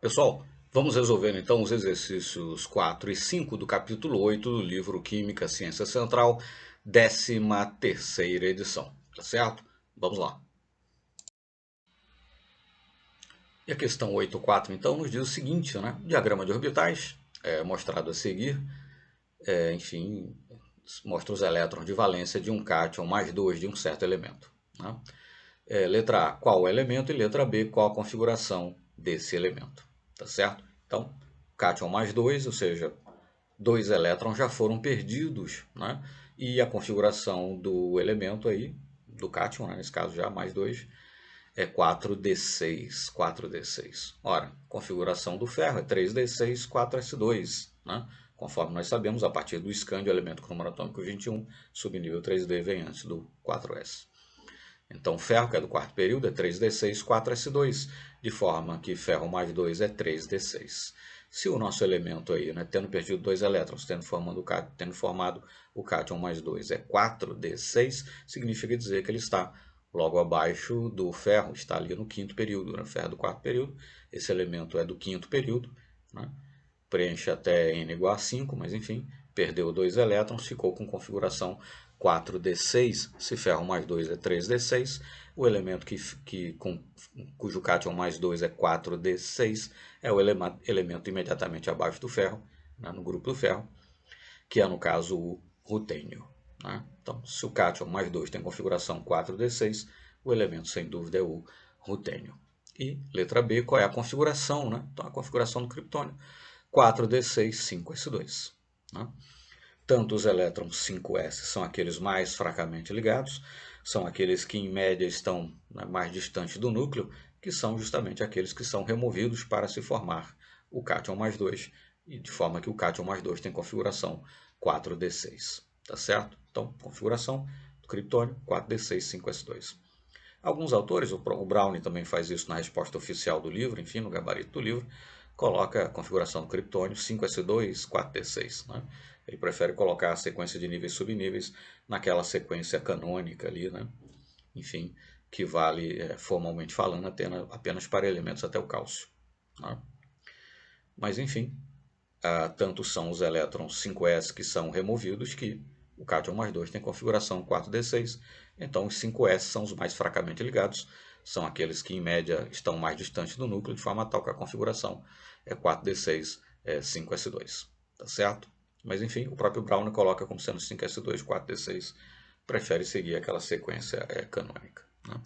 Pessoal, vamos resolver então os exercícios 4 e 5 do capítulo 8 do livro Química, Ciência Central, 13ª edição, tá certo? Vamos lá. E a questão 8.4 então nos diz o seguinte, né? Diagrama de orbitais, mostrado a seguir, enfim, mostra os elétrons de valência de um cátion mais 2 de um certo elemento, né? Letra A, qual o elemento? E letra B, qual a configuração desse elemento, tá certo? Então, cátion mais 2, ou seja, 2 elétrons já foram perdidos, né? E a configuração do elemento aí, do cátion, né? Nesse caso já mais 2, é 4d6, 4d6. Ora, configuração do ferro é 3d6, 4s2, né? Conforme nós sabemos, a partir do escândio, elemento cromoatômico 21, subnível 3d vem antes do 4s. Então, ferro, que é do quarto período, é 3d6, 4s2, de forma que ferro mais 2 é 3d6. Se o nosso elemento aí, né, tendo perdido 2 elétrons, tendo formado o cátion mais 2 é 4d6, significa dizer que ele está logo abaixo do ferro, está ali no quinto período, né? Ferro do quarto período, esse elemento é do quinto período, né? Preenche até n igual a 5, mas enfim, perdeu 2 elétrons, ficou com configuração 4d6, se ferro mais 2 é 3d6, o elemento cujo cátion mais 2 é 4d6 é o elemento imediatamente abaixo do ferro, né, no grupo do ferro, que é no caso o rutênio, né? Então, se o cátion mais 2 tem configuração 4d6, o elemento sem dúvida é o rutênio. E letra B, qual é a configuração, né? Então, a configuração do criptônio, 4d6, 5s2. Né? Tanto os elétrons 5s são aqueles mais fracamente ligados, são aqueles que em média estão, né, mais distantes do núcleo, que são justamente aqueles que são removidos para se formar o cátion mais 2, e de forma que o cátion mais 2 tem configuração 4d6, tá certo? Então, configuração do criptônio 4d6, 5s2. Alguns autores, o Browne também faz isso na resposta oficial do livro, enfim, no gabarito do livro, coloca a configuração do criptônio 5s2, 4d6. Né? Ele prefere colocar a sequência de níveis e subníveis naquela sequência canônica ali, né? Enfim, que vale, formalmente falando, apenas para elementos até o cálcio. Né? Mas, enfim, tanto são os elétrons 5s que são removidos que o cátion mais 2 tem configuração 4d6, então os 5s são os mais fracamente ligados, são aqueles que em média estão mais distantes do núcleo, de forma tal que a configuração é 4d6, 5s2, tá certo? Mas enfim, o próprio Brown coloca como sendo 5s2, 4d6, prefere seguir aquela sequência canônica. Né?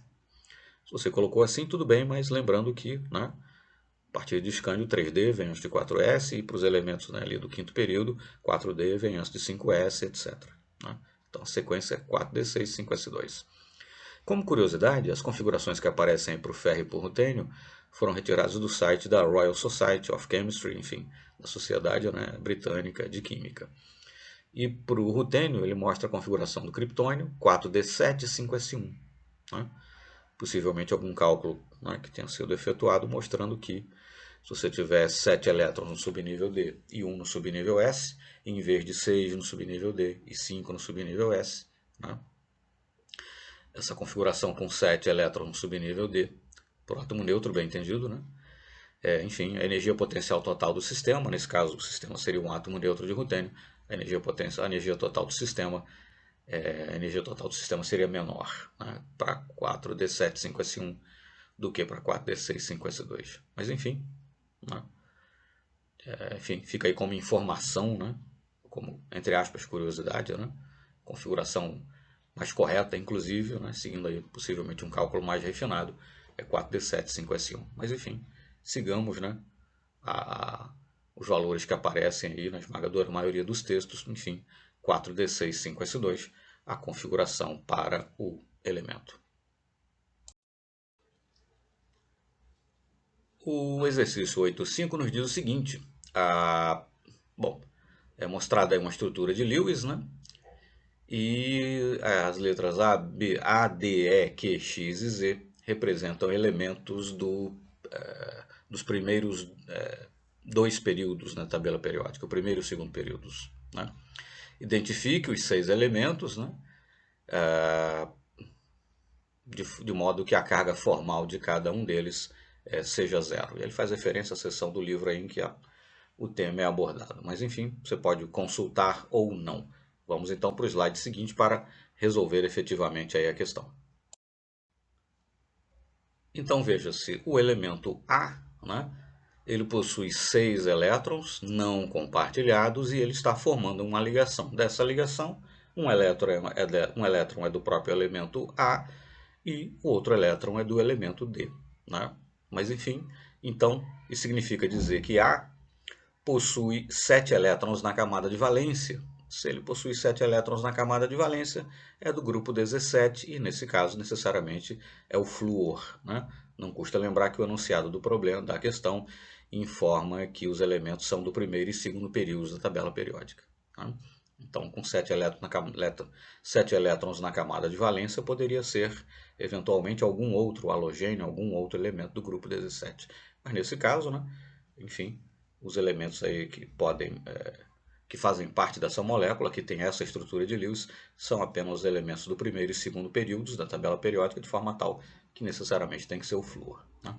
Se você colocou assim, tudo bem, mas lembrando que, né, a partir de escândio 3D vem antes de 4S, e para os elementos, né, ali do quinto período, 4D vem antes de 5S, etc. Né? Então a sequência é 4D6, 5S2. Como curiosidade, as configurações que aparecem para o ferro e para o rutênio foram retiradas do site da Royal Society of Chemistry, enfim, da Sociedade, né, Britânica de Química. E para o rutênio, ele mostra a configuração do criptônio 4D7, 5S1. Né? Possivelmente algum cálculo, né, que tenha sido efetuado mostrando que se você tiver 7 elétrons no subnível D e 1 no subnível S, em vez de 6 no subnível D e 5 no subnível S, né, essa configuração com 7 elétrons no subnível D, por átomo neutro, bem entendido, né? Enfim, a energia potencial total do sistema, nesse caso o sistema seria um átomo neutro de rutênio, a energia total do sistema, a energia total do sistema seria menor, né, para 4d7, 5s1 do que para 4d6, 5s2. Mas enfim, né, enfim, fica aí como informação, né, como, entre aspas, curiosidade, né, configuração mais correta, inclusive, né, seguindo aí possivelmente um cálculo mais refinado, é 4d7, 5s1. Mas enfim, sigamos, né, os valores que aparecem aí na esmagadora maioria dos textos, enfim, 4d6, 5s2, a configuração para o elemento. O exercício 8.5 nos diz o seguinte, bom, é mostrada aí uma estrutura de Lewis, né? E as letras A, B, A, D, E, Q, X e Z representam elementos dos primeiros 2 períodos na tabela periódica, o primeiro e o segundo períodos. Né? Identifique os 6 elementos, né? De modo que a carga formal de cada um deles seja zero. E ele faz referência à seção do livro aí em que o tema é abordado. Mas enfim, você pode consultar ou não. Vamos então para o slide seguinte para resolver efetivamente aí a questão. Então veja-se, o elemento A, né, ele possui 6 elétrons não compartilhados e ele está formando uma ligação. Dessa ligação, um elétron é do próprio elemento A e o outro elétron é do elemento D. Né? Mas enfim, então isso significa dizer que A possui 7 elétrons na camada de valência. Se ele possui 7 elétrons na camada de valência, é do grupo 17 e, nesse caso, necessariamente é o flúor. Né? Não custa lembrar que o enunciado do problema, da questão, informa que os elementos são do primeiro e segundo períodos da tabela periódica. Tá? Então, com 7 elétrons na camada de valência, poderia ser, eventualmente, algum outro halogênio, algum outro elemento do grupo 17. Mas, nesse caso, né, enfim, os elementos aí que fazem parte dessa molécula, que tem essa estrutura de Lewis, são apenas os elementos do primeiro e segundo períodos da tabela periódica, de forma tal que necessariamente tem que ser o flúor. Né?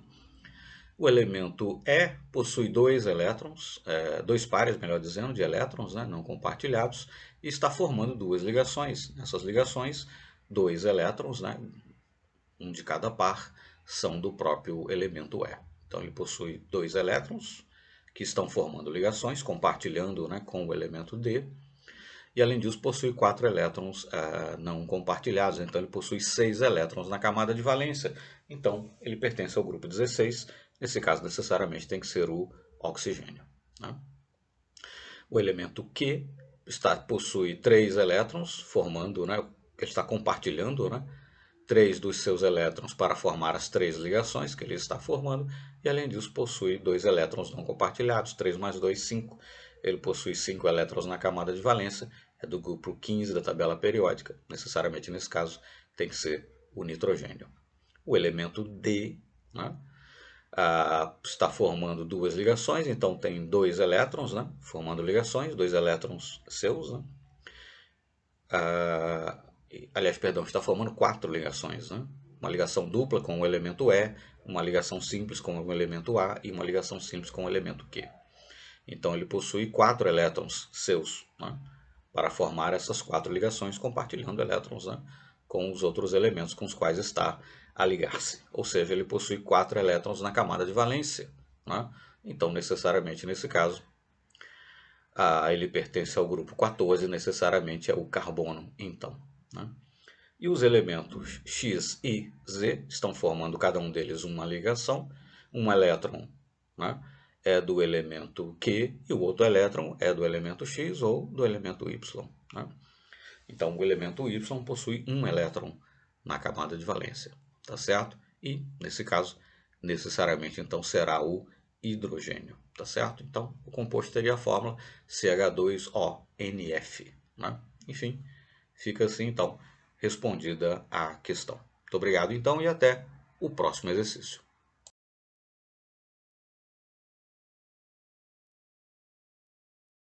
O elemento E possui dois pares, melhor dizendo, de elétrons, né, não compartilhados, e está formando duas ligações. Nessas ligações, dois elétrons, né, um de cada par, são do próprio elemento E. Então ele possui dois elétrons, que estão formando ligações, compartilhando, né, com o elemento D. E além disso possui 4 elétrons não compartilhados, então ele possui 6 elétrons na camada de valência. Então ele pertence ao grupo 16, nesse caso necessariamente tem que ser o oxigênio. Né? O elemento Q possui 3 elétrons, formando, né, ele está compartilhando, né, 3 dos seus elétrons para formar as 3 ligações que ele está formando, e além disso possui 2 elétrons não compartilhados, 3 mais 2, 5. Ele possui 5 elétrons na camada de valência, é do grupo 15 da tabela periódica, necessariamente nesse caso tem que ser o nitrogênio. O elemento D, né, está formando duas ligações, então tem 2 elétrons, né, formando ligações, 2 elétrons seus, né, aliás, perdão, está formando 4 ligações, né? Uma ligação dupla com o elemento E, uma ligação simples com o elemento A e uma ligação simples com o elemento Q. Então ele possui 4 elétrons seus, né, para formar essas 4 ligações, compartilhando elétrons, né, com os outros elementos com os quais está a ligar-se. Ou seja, ele possui 4 elétrons na camada de valência. Né? Então, necessariamente, nesse caso, ele pertence ao grupo 14, necessariamente é o carbono, então. Né? E os elementos X e Z estão formando cada um deles uma ligação. Um elétron, né, é do elemento Q e o outro elétron é do elemento X ou do elemento Y. Né? Então o elemento Y possui um elétron na camada de valência, tá certo? E nesse caso, necessariamente então será o hidrogênio, tá certo? Então o composto teria a fórmula CH2ONF. Né? Enfim, fica assim então respondida a questão. Muito obrigado então e até o próximo exercício.